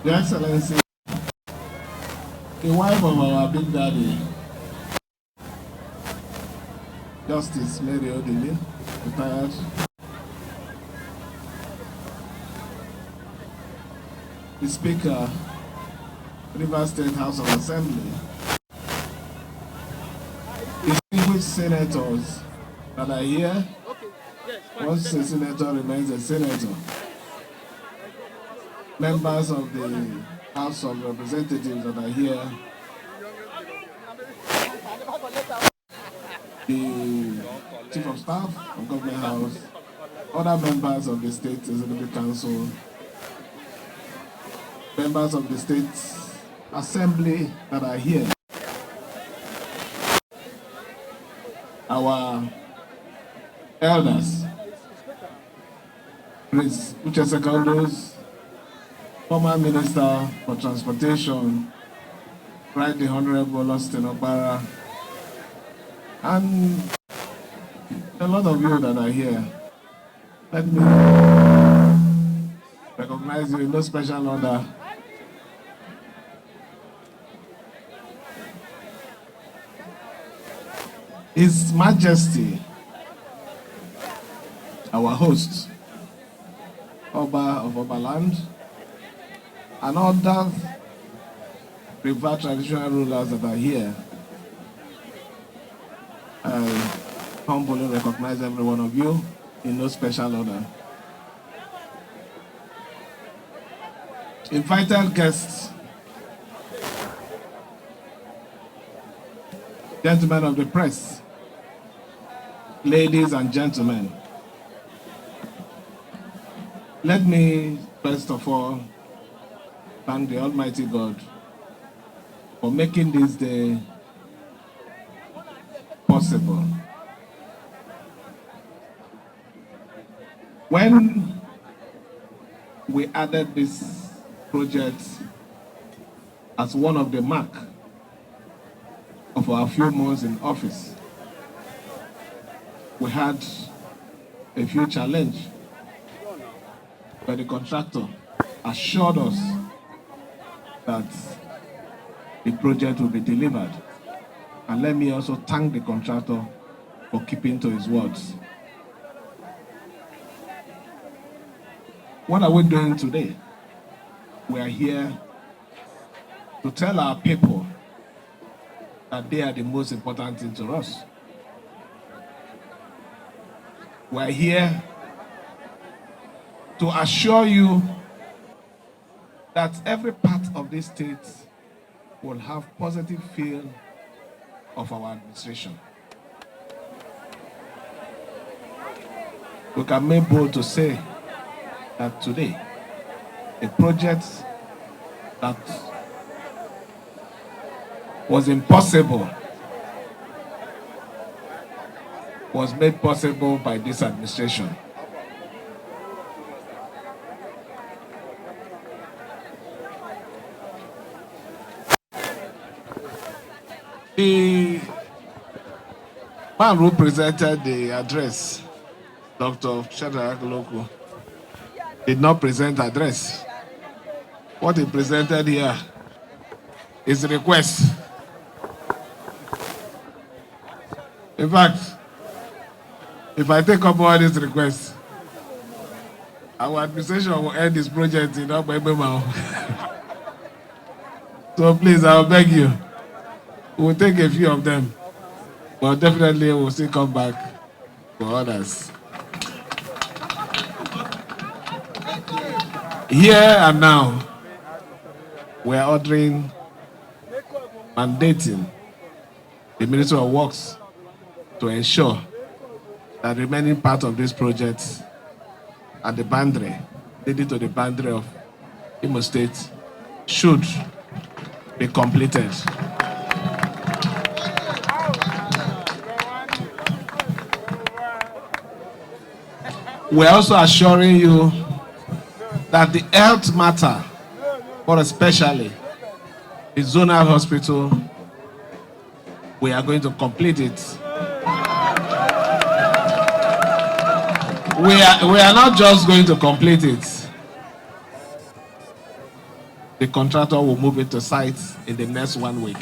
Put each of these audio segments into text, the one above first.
Your Excellency, the wife of our big daddy, Justice Mary Odili, retired. The Speaker, Rivers State House of Assembly, distinguished senators that are here. Once a senator remains a senator. Members of the House of Representatives that are here. The Chief of Staff of Government House, other members of the State Executive Council, members of the State Assembly that are here, our elders, Prince Uche Secondus, former Minister for Transportation, Right the Honorable Austin Obara, and a lot of you that are here. Let me recognize you in no special order. His Majesty, our host, Oba of Obaland, and other River traditional rulers that are here. I humbly recognize every one of you in no special order. Invited guests, gentlemen of the press, ladies and gentlemen, let me first of all thank the Almighty God for making this day possible. When we added this project as one of the mark of our few months in office, we had a few challenges, but the contractor assured us that the project will be delivered. And let me also thank the contractor for keeping to his words. What are we doing today? We are here to tell our people that they are the most important thing to us. We are here to assure you that every part of this state will have positive feel of our administration. We can make bold to say that today, a project that was impossible was made possible by this administration. The man who presented the address, Dr. Shadrach Loku, did not present address. What he presented here is a request. In fact, if I take up all these requests, our administration will end this project in Ogbebemao. So please, I will beg you, we'll take a few of them, but definitely we'll still come back for others. Here and now, we are mandating the Ministry of Works to ensure that the remaining part of this project at the boundary, leading to the boundary of Imo State, should be completed. We're also assuring you that the health matter, more especially the zonal hospital, we are going to complete it. We are not just going to complete it. The contractor will move it to site in the next 1 week.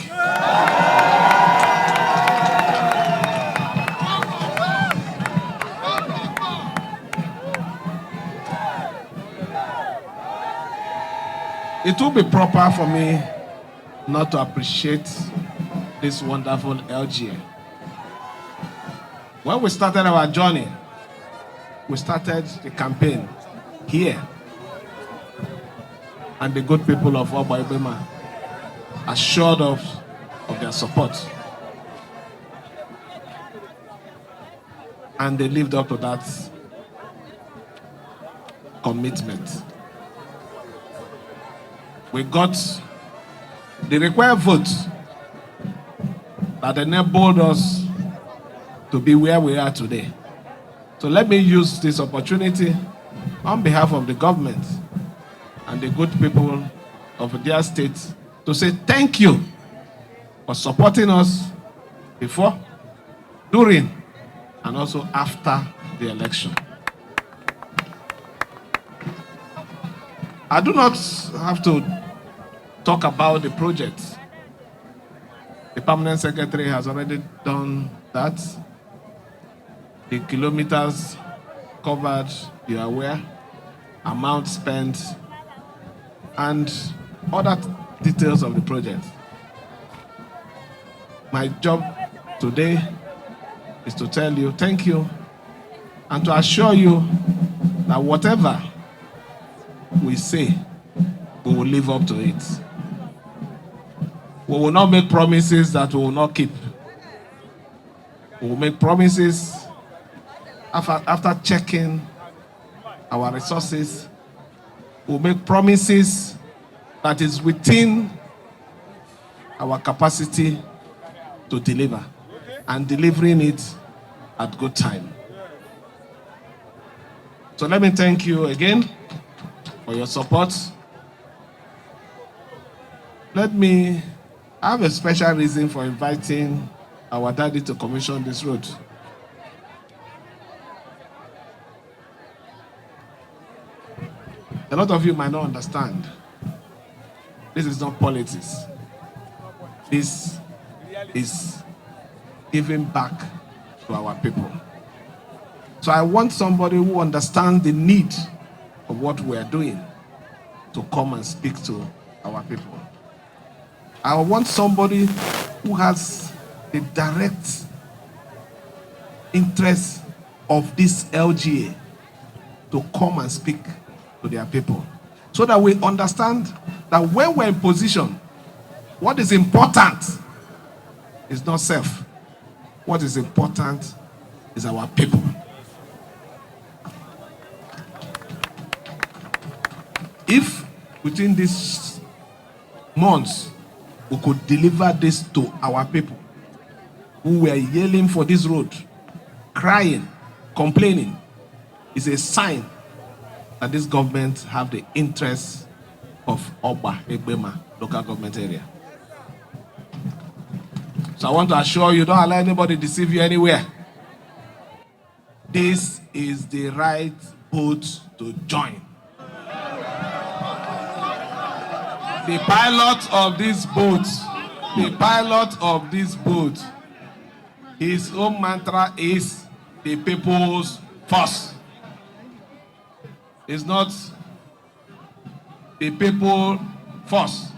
It will be proper for me not to appreciate this wonderful LGA. When we started our journey, we started the campaign here. And the good people of Oba assured us of their support. And they lived up to that commitment. We got the required vote that enabled us to be where we are today. So let me use this opportunity on behalf of the government and the good people of their state to say thank you for supporting us before, during, and also after the election. I do not have to talk about the project. The permanent secretary has already done that. The kilometers covered, you are aware, amount spent, and other details of the project. My job today is to tell you thank you and to assure you that whatever we say, we will live up to it. We will not make promises that we will not keep. We will make promises after checking our resources. We will make promises that is within our capacity to deliver, and delivering it at good time. So let me thank you again for your support. I have a special reason for inviting our daddy to commission this road. A lot of you might not understand. This is not politics. This is giving back to our people. So I want somebody who understands the need of what we are doing to come and speak to our people. I want somebody who has the direct interest of this LGA to come and speak to their people, so that we understand that when we're in position, what is important is not self. What is important is our people. If within these months we could deliver this to our people who were yelling for this road, crying, complaining, is a sign that this government have the interest of Oba Egbema local government area. So I want to assure you, don't allow anybody to deceive you anywhere. This is the right boat to join. The pilot of this boat, his own mantra is the people's first. It's not the people first.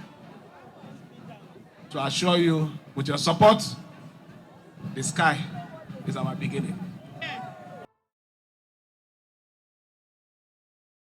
To assure you, with your support, the sky is our beginning.